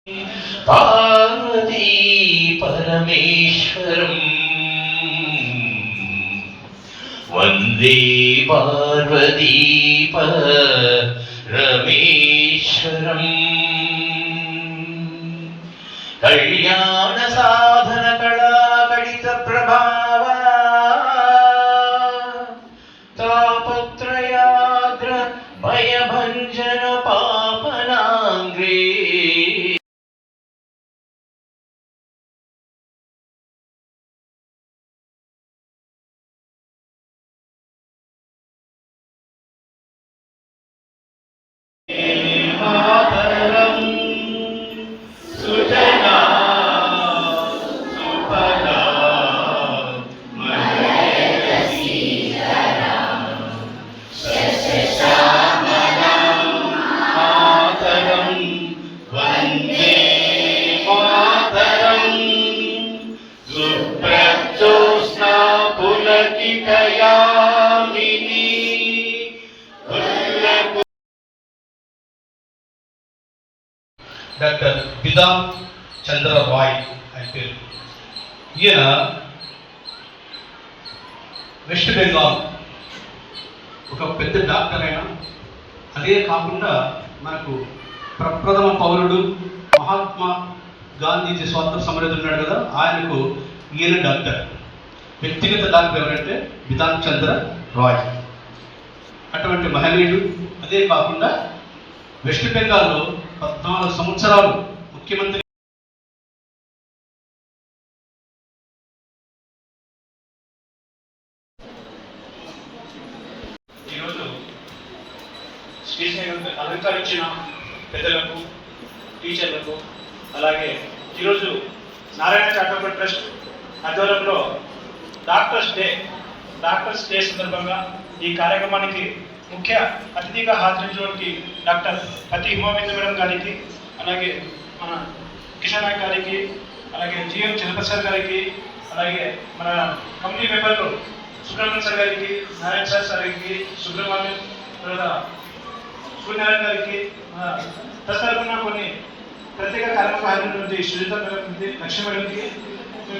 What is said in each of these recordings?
పార్వతీ పరమేశ్వరం వందే పార్వతీ పరమేశ్వరం కళ్యాణ సాధన కళాకళిత ప్రభావ తాపత్రయాగ్ర భయభంజన పాపనాంగ్రే మాతరం సుజనా సుఫలా మహేశ్వరం శశశామలం మాతరం వందే మాతరం సుప్రజోత్స్నా పులకితయామిని డాక్టర్ బిధాన్ చంద్ర రాయ్ అని పేరు. ఈయన వెస్ట్ బెంగాల్ ఒక పెద్ద డాక్టర్ అయినా, అదే కాకుండా మనకు ప్రప్రథమ పౌరుడు మహాత్మా గాంధీజీ స్వాతంత్ర సమరయోధుడు ఉన్నాడు కదా, ఆయనకు ఈయన డాక్టర్. వ్యక్తిగత డాక్టర్ ఎవరంటే బిధాన్ చంద్ర రాయ్. అటువంటి మహనీయుడు. అదే కాకుండా వెస్ట్ బెంగాల్లో 14 సంవత్సరాలు ముఖ్యమంత్రి. ఈరోజు స్టేషన్ అలంకరించిన పెద్దలకు, టీచర్లకు, అలాగే ఈరోజు నారాయణ చారిటబుల్ ట్రస్ట్ ఆధ్వర్యంలో డాక్టర్స్ డే సందర్భంగా ఈ కార్యక్రమానికి ముఖ్య అతిథిగా హాజరించడానికి డాక్టర్ పతి హిమబిందు మేడం గారికి, అలాగే మన కిషన్ నాయక్ గారికి, అలాగే జిఎం చంద్రప్రసాద్ గారికి, అలాగే మన కమిటీ మెంబర్లు సుబ్రహ్మణ్యం సార్ గారికి, నారాయణ సార్ గారికి, సుబ్రహ్మణ్యం తర్వాత సూర్యనారాయణ గారికి, తరఫున కొన్ని ప్రత్యేక కార్యక్రమాలు హాజరైనటువంటి సుజిత మేడంకి, లక్ష్మీ మేడంకి,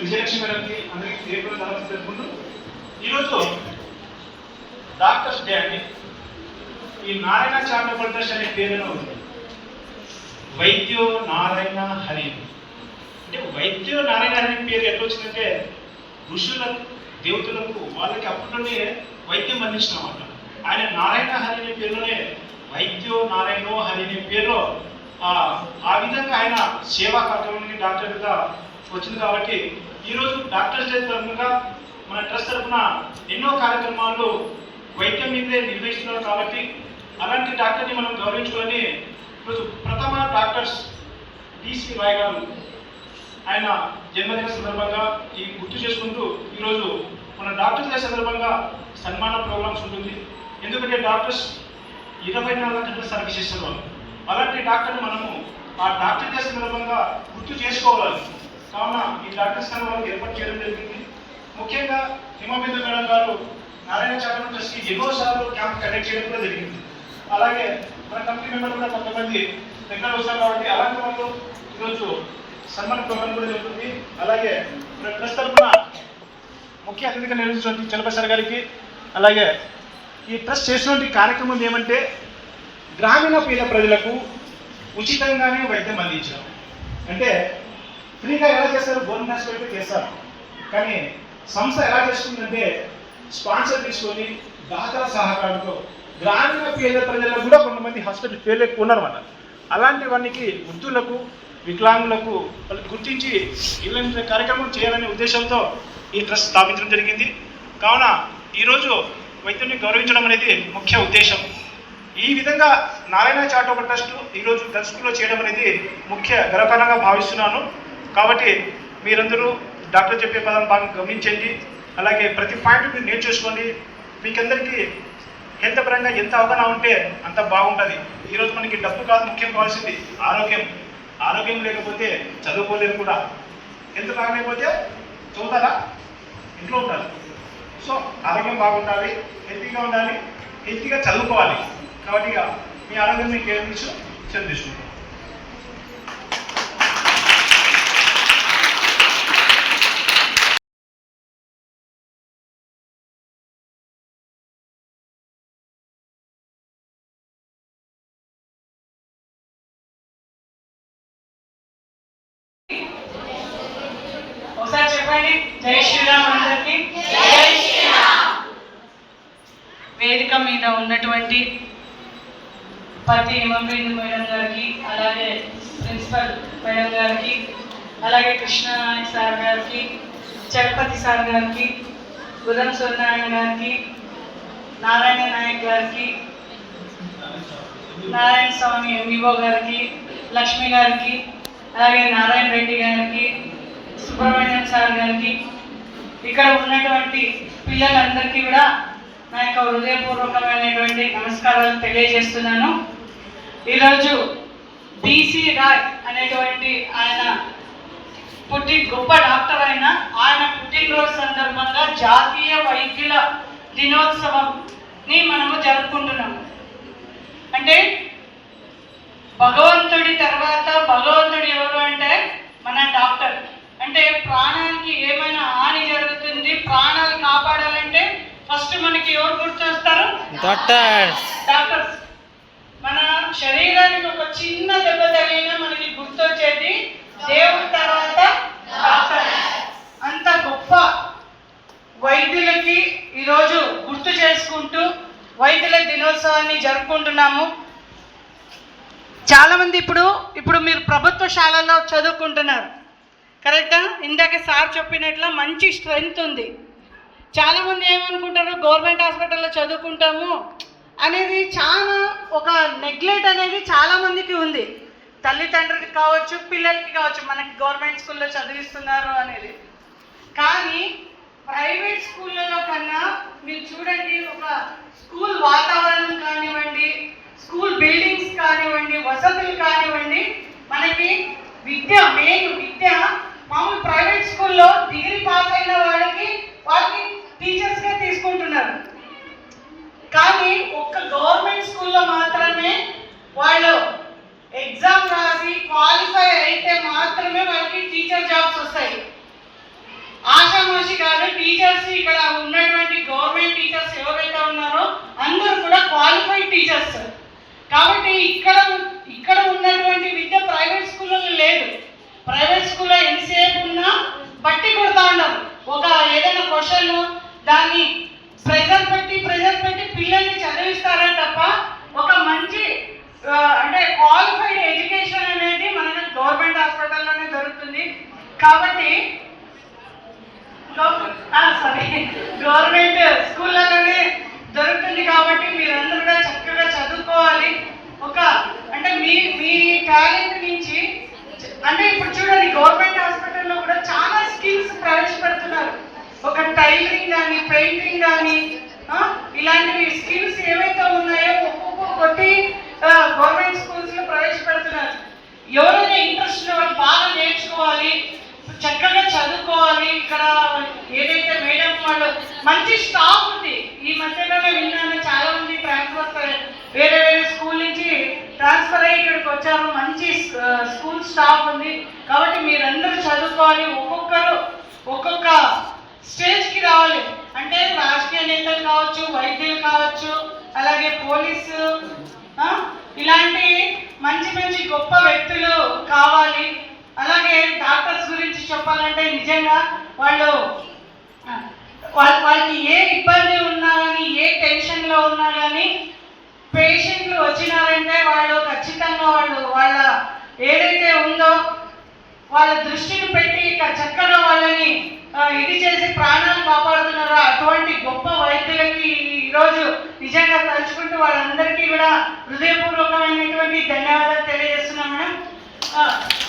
విజయలక్ష్మి మేడంకి అందరికీ పేరు ధన్యవాదాలు తెలుపుకుంటూ ఈరోజు డాక్టర్స్ డే అండి. ఈ నారాయణ చారిటబుల్ ట్రస్ట్ అనే పేరులో వైద్యో నారాయణ హరి అంటే వైద్యో నారాయణ హరి పేరు ఎట్లా వచ్చిందంటే ఋషులకు, దేవతలకు వాళ్ళకి అప్పట్లోనే వైద్యం అందించినమాట. ఆయన నారాయణ హరి అనే పేరులోనే వైద్యో నారాయణో హరి అనే పేరులో ఆ విధంగా ఆయన సేవా కార్యక్రమానికి డాక్టర్గా వచ్చింది. కాబట్టి ఈరోజు డాక్టర్స్ డే తరఫునగా మన ట్రస్ట్ తరఫున ఎన్నో కార్యక్రమాలు వైద్యం మీదే నిర్వహిస్తున్నారు. కాబట్టి అలాంటి డాక్టర్ని మనం గౌరవించుకొని ఈరోజు ప్రథమ డాక్టర్స్ డిసి రాయ్ గారు ఆయన జన్మదిన సందర్భంగా ఈ గుర్తు చేసుకుంటూ ఈరోజు మన డాక్టర్స్ డే సందర్భంగా సన్మాన ప్రోగ్రామ్స్ ఉంటుంది. ఎందుకంటే డాక్టర్స్ 24 గంటల సర్వీస్ ఇస్తున్నారు. అలాంటి డాక్టర్ని మనము ఆ డాక్టర్ డే సందర్భంగా గుర్తు చేసుకోవాలి. కావున ఈ డాక్టర్స్ వాళ్ళకి ఏర్పాటు చేయడం జరిగింది. ముఖ్యంగా హిమబిందు మేడం గారు నారాయణ చారిటబుల్ ట్రస్ట్కి ఎన్నోసార్లు క్యాంప్ కండక్ట్ చేయడం కూడా జరిగింది. అలాగే మన కమిటీ మెంబర్లు కూడా కొంతమంది దగ్గర వస్తారు. కాబట్టి అలాంటి వాళ్ళు ఈరోజు సన్మాన ప్రోగ్రాం కూడా జరుగుతుంది. అలాగే మన ట్రస్ట్ తరఫున ముఖ్య అతిథిగా నిర్వహించినటువంటి చలపసారి గారికి, అలాగే ఈ ట్రస్ట్ చేసినటువంటి కార్యక్రమం ఏమంటే గ్రామీణ పేద ప్రజలకు ఉచితంగానే వైద్యం అందించడం. అంటే ఫ్రీగా ఎలా చేస్తారు, గవర్నమెంట్ హాస్పిటల్ చేస్తారు. కానీ సంస్థ ఎలా చేస్తుందంటే స్పాన్సర్ తీసుకొని దాతల సహకారంతో గ్రామీణ పేద ప్రజలకు కూడా కొంతమంది హాస్పిటల్ పేర్లేక ఉన్నారన్నమాట. అలాంటి వారికి వృద్ధులకు, వికలాంగులకు వాళ్ళకి గుర్తించి ఇలాంటి కార్యక్రమం చేయాలనే ఉద్దేశంతో ఈ ట్రస్ట్ స్థాపించడం జరిగింది. కావున ఈరోజు వైద్యుని గౌరవించడం అనేది ముఖ్య ఉద్దేశం. ఈ విధంగా నారాయణ చారిటబుల్ ట్రస్ట్ ఈరోజు గర్ల్స్ స్కూల్లో చేయడం అనేది ముఖ్య గర్వకారణంగా భావిస్తున్నాను. కాబట్టి మీరందరూ డాక్టర్ చెప్పే పదం బాగా గమనించండి. అలాగే ప్రతి పాయింట్ మీరు నేర్చేసుకోండి. మీకందరికీ హెల్త్ పరంగా ఎంత అవగాహన ఉంటే అంత బాగుంటుంది. ఈరోజు మనకి డబ్బు కాదు ముఖ్యం, కావాల్సింది ఆరోగ్యం. ఆరోగ్యం లేకపోతే చదువుకోలేరు కూడా. హెల్త్ బాగలేకపోతే చదువుతారా, ఇంట్లో ఉంటారు. సో ఆరోగ్యం బాగుండాలి, హెల్తీగా ఉండాలి, హెల్తీగా చదువుకోవాలి. కాబట్టి మీ ఆరోగ్యం మీకు ఏం తెలుసు, చదువు తీసుకుంటాం. చెప్పండి, జై శ్రీరామ్ అందరికి. వేదిక మీద ఉన్నటువంటి పతి హిమబిందు మేడం గారికి, అలాగే ప్రిన్సిపల్ మేడం గారికి, అలాగే కృష్ణనాయక్ సార్ గారికి, చలపతి సార్ గారికి, గురం సూర్యనారాయణ గారికి, నారాయణ నాయక్ గారికి, నారాయణ స్వామి ఎంఈఓ గారికి, లక్ష్మి గారికి, అలాగే నారాయణ రెడ్డి గారికి, సుబ్రహ్మణ్యం సార్ గారికి, ఇక్కడ ఉన్నటువంటి పిల్లలందరికీ కూడా నా యొక్క హృదయపూర్వకమైనటువంటి నమస్కారాలు తెలియజేస్తున్నాను. ఈరోజు బీసీ రాయ్ అనేటువంటి ఆయన గొప్ప డాక్టర్ ఆయన పుట్టినరోజు సందర్భంగా జాతీయ వైద్యుల దినోత్సవంని మనము జరుపుకుంటున్నాము. అంటే భగవంతుడి తర్వాత భగవంతుడు ఎవరు అంటే మన డాక్టర్. అంటే ప్రాణానికి ఏమైనా హాని జరుగుతుంది, ప్రాణాలు కాపాడాలంటే ఫస్ట్ మనకి ఎవరు గుర్తొస్తారు? డాక్టర్స్. మన శరీరానికి ఒక చిన్న దెబ్బ తగిలినా మనకి గుర్తొచ్చేది దేవుడి తర్వాత డాక్టర్. అంత గొప్ప వైద్యులకి ఈరోజు గుర్తు చేసుకుంటూ వైద్యుల దినోత్సవాన్ని జరుపుకుంటున్నాము. చాలామంది ఇప్పుడు మీరు ప్రభుత్వ శాలల్లో చదువుకుంటున్నారు, కరెక్టా? ఇందాక సార్ చెప్పినట్ల మంచి స్ట్రెంగ్త్ ఉంది. చాలామంది ఏమనుకుంటారు, గవర్నమెంట్ హాస్పిటల్లో చదువుకుంటాము అనేది చాలా ఒక నెగ్లెక్ట్ అనేది చాలామందికి ఉంది. తల్లిదండ్రులకి కావచ్చు, పిల్లలకి కావచ్చు, మనకి గవర్నమెంట్ స్కూల్లో చదివిస్తున్నారు అనేది. కానీ ప్రైవేట్ స్కూళ్ళలో కన్నా మీరు చూడండి, ఒక స్కూల్ వాతావరణం కానివ్వండి, స్కూల్ బిల్డింగ్స్ కానివ్వండి, వసతులు కానివ్వండి, మనకి మెయిన్ విద్య మామూలు ప్రైవేట్ స్కూల్లో డిగ్రీ పాస్ అయిన వాళ్ళకి టీచర్స్గా తీసుకుంటున్నారు. కానీ ఒక్క గవర్నమెంట్ స్కూల్లో మాత్రమే వాళ్ళు ఎగ్జామ్ రాసి క్వాలిఫై అయితే మాత్రమే వాళ్ళకి టీచర్ జాబ్స్ వస్తాయి. ఆషామాషి కాదు. టీచర్స్ ఇక్కడ ఉన్నటువంటి గవర్నమెంట్ టీచర్స్ ఎవరైతే ఉన్నారో అందరూ కూడా క్వాలిఫైడ్ టీచర్స్. కాబట్టి ఇక్కడ ఉన్నటువంటి విద్య ప్రైవేట్ స్కూళ్ళలో లేదు. ప్రైవేట్ స్కూల్లో ఎంతసేపు ఉన్నా బట్టి కొడతా ఉన్నారు. ఒక ఏదైనా క్వశ్చన్ దాన్ని ప్రెజర్ పెట్టి పిల్లల్ని చదివిస్తారే తప్ప ఒక మంచి అంటే క్వాలిఫైడ్ ఎడ్యుకేషన్ అనేది మనకి గవర్నమెంట్ హాస్పిటల్లోనే దొరుకుతుంది. కాబట్టి గవర్నమెంట్ స్కూళ్ళలోనే దొరుకుతుంది. కాబట్టి మీరందరూ కూడా చక్కగా చదువుకోవాలి. అంటే మీ టాలెంట్ నుంచి అంటే ఇప్పుడు చూడండి, గవర్నమెంట్ హాస్పిటల్లో కూడా చాలా స్కిల్స్ ప్రవేశపెడుతున్నారు. ఒక టైలరింగ్ కానీ, పెయింటింగ్ కానీ, ఇలాంటివి స్కిల్స్ ఏవైతే ఉన్నాయో ఒక్కొక్కటి గవర్నమెంట్ స్కూల్స్లో ప్రవేశపెడుతున్నారు. ఎవరైనా ఇంట్రెస్ట్ ఉన్న వాళ్ళు బాగా నేర్చుకోవాలి, చక్కగా చదువుకోవాలి. ఇక్కడ ఏదైతే మేడం వాళ్ళు మంచి స్టాఫ్ ఉంది. ఈ మధ్యలోనే విన్నాను, చాలా మంది ట్రాన్స్ఫర్ వేరే స్కూల్ నుంచి ట్రాన్స్ఫర్ అయ్యి ఇక్కడికి వచ్చారు. మంచి స్కూల్ స్టాఫ్ ఉంది. కాబట్టి మీరందరూ చదువుకోవాలి. ఒక్కొక్క స్టేజ్కి రావాలి. అంటే రాజకీయ నేతలు కావచ్చు, వైద్యులు కావచ్చు, అలాగే పోలీసు, ఇలాంటి మంచి గొప్ప వ్యక్తులు కావాలి. అలాగే డాక్టర్స్ గురించి చెప్పాలంటే నిజంగా వాళ్ళకి ఏ ఇబ్బంది ఉన్నా కానీ, ఏ టెన్షన్లో ఉన్నా కానీ పేషెంట్లు వచ్చినారంటే వాళ్ళు ఖచ్చితంగా వాళ్ళ ఏదైతే ఉందో వాళ్ళ దృష్టిని పెట్టి చక్కగా వాళ్ళని ఇది చేసి ప్రాణాలు కాపాడుతున్నారో అటువంటి గొప్ప వైద్యులకి ఈరోజు నిజంగా తలుచుకుంటూ వాళ్ళందరికీ కూడా హృదయపూర్వకమైనటువంటి ధన్యవాదాలు తెలియజేస్తున్నాం మేడం.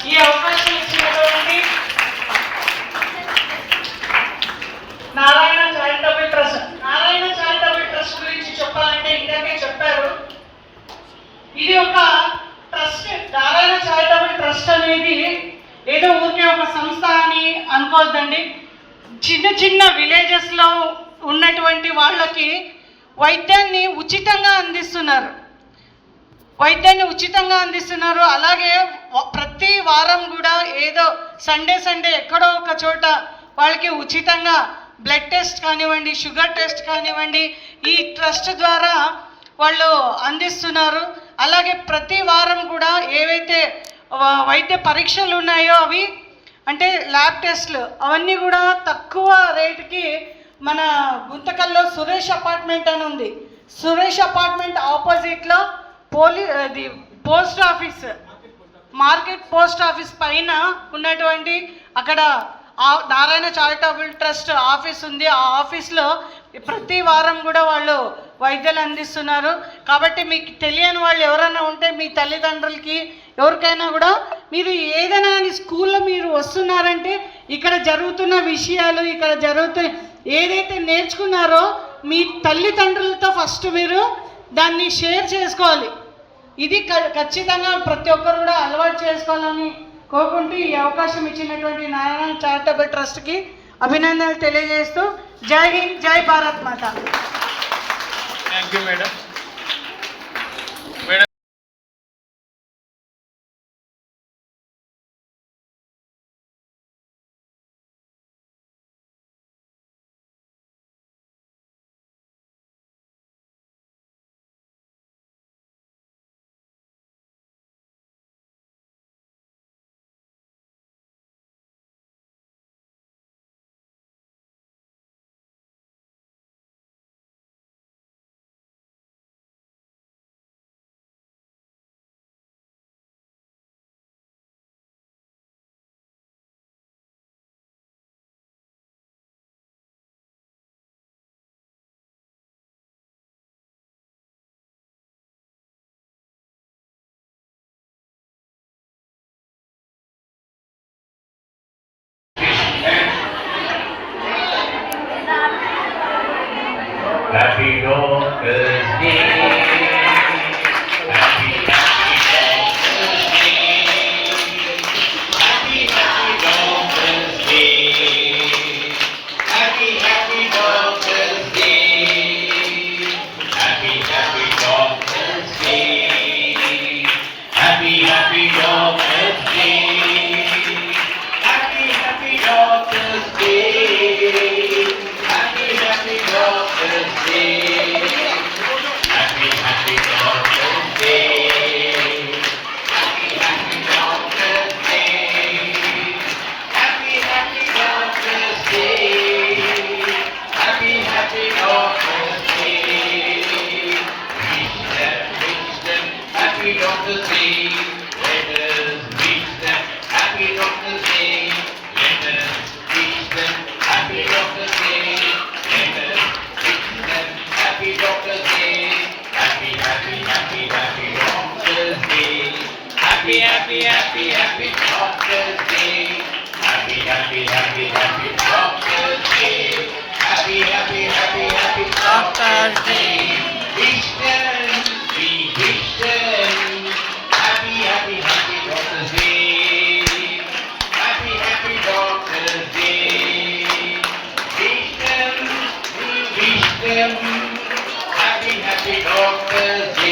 ఈ అవకాశం ఇచ్చినటువంటి నారాయణ చారిటబుల్ ట్రస్ట్ గురించి చెప్పాలంటే ఇందాకే చెప్పారు. ఇది ఒక ట్రస్ట్. నారాయణ చారిటబుల్ ట్రస్ట్ అనేది ఏదో ఊరికే ఒక సంస్థ అని అనుకోవద్దండి. చిన్న విలేజెస్లో ఉన్నటువంటి వాళ్ళకి వైద్యాన్ని ఉచితంగా అందిస్తున్నారు. అలాగే ప్రతి వారం కూడా ఏదో సండే ఎక్కడో ఒక చోట వాళ్ళకి ఉచితంగా బ్లడ్ టెస్ట్ కానివ్వండి, షుగర్ టెస్ట్ కానివ్వండి, ఈ ట్రస్ట్ ద్వారా వాళ్ళు అందిస్తున్నారు. అలాగే ప్రతి వారం కూడా ఏవైతే వైద్య పరీక్షలు ఉన్నాయో అవి అంటే ల్యాబ్ టెస్ట్లు అవన్నీ కూడా తక్కువ రేటుకి మన గుంతకల్లో సురేష్ అపార్ట్మెంట్ అని ఉంది. సురేష్ అపార్ట్మెంట్ ఆపోజిట్లో post office, market post office పైన ఉన్నటువంటి అక్కడ నారాయణ చారిటబుల్ ట్రస్ట్ ఆఫీస్ ఉంది. ఆ ఆఫీస్లో ప్రతి వారం కూడా వాళ్ళు వైద్యాలు అందిస్తున్నారు. కాబట్టి మీకు తెలియని వాళ్ళు ఎవరైనా ఉంటే మీ తల్లిదండ్రులకి ఎవరికైనా కూడా మీరు ఏదైనా కానీ స్కూల్లో మీరు వస్తున్నారంటే ఇక్కడ జరుగుతున్న విషయాలు, ఇక్కడ జరుగుతున్న ఏదైతే నేర్చుకున్నారో మీ తల్లిదండ్రులతో ఫస్ట్ మీరు దాన్ని షేర్ చేసుకోవాలి. ఇది ఖచ్చితంగా ప్రతి ఒక్కరు కూడా అలవాటు చేసుకోవాలని కోరుకుంటూ ఈ అవకాశం ఇచ్చినటువంటి నారాయణ చారిటబుల్ ట్రస్ట్కి అభినందనలు తెలియజేస్తూ జై హింద్, జై భారత్ మాత. Thank you madam. Happy Doctor's Day. Happy Doctor's Day. Happy Doctor's Day. Happy Doctor's Day. Happy Doctor's Day. Happy Doctor's Day. Happy Doctor's Day. Happy Doctor's Day. Happy Doctor's Day. Happy Doctor's Day. Happy Doctor's Day. Happy Doctor's Day. Wish them Happy Doctor's Day. Let us wish them Happy Doctor's Day. Let us wish them Happy Doctor's Day. Let us wish them Happy Doctor's Day. Happy Doctor's Day. Happy Doctor's Day. Happy Doctor's Day. Happy Doctor's Day. Wish them, we wish them Happy Doctor's Day. Happy Doctor's Day. Wish them, we wish them Happy Doctor's Day.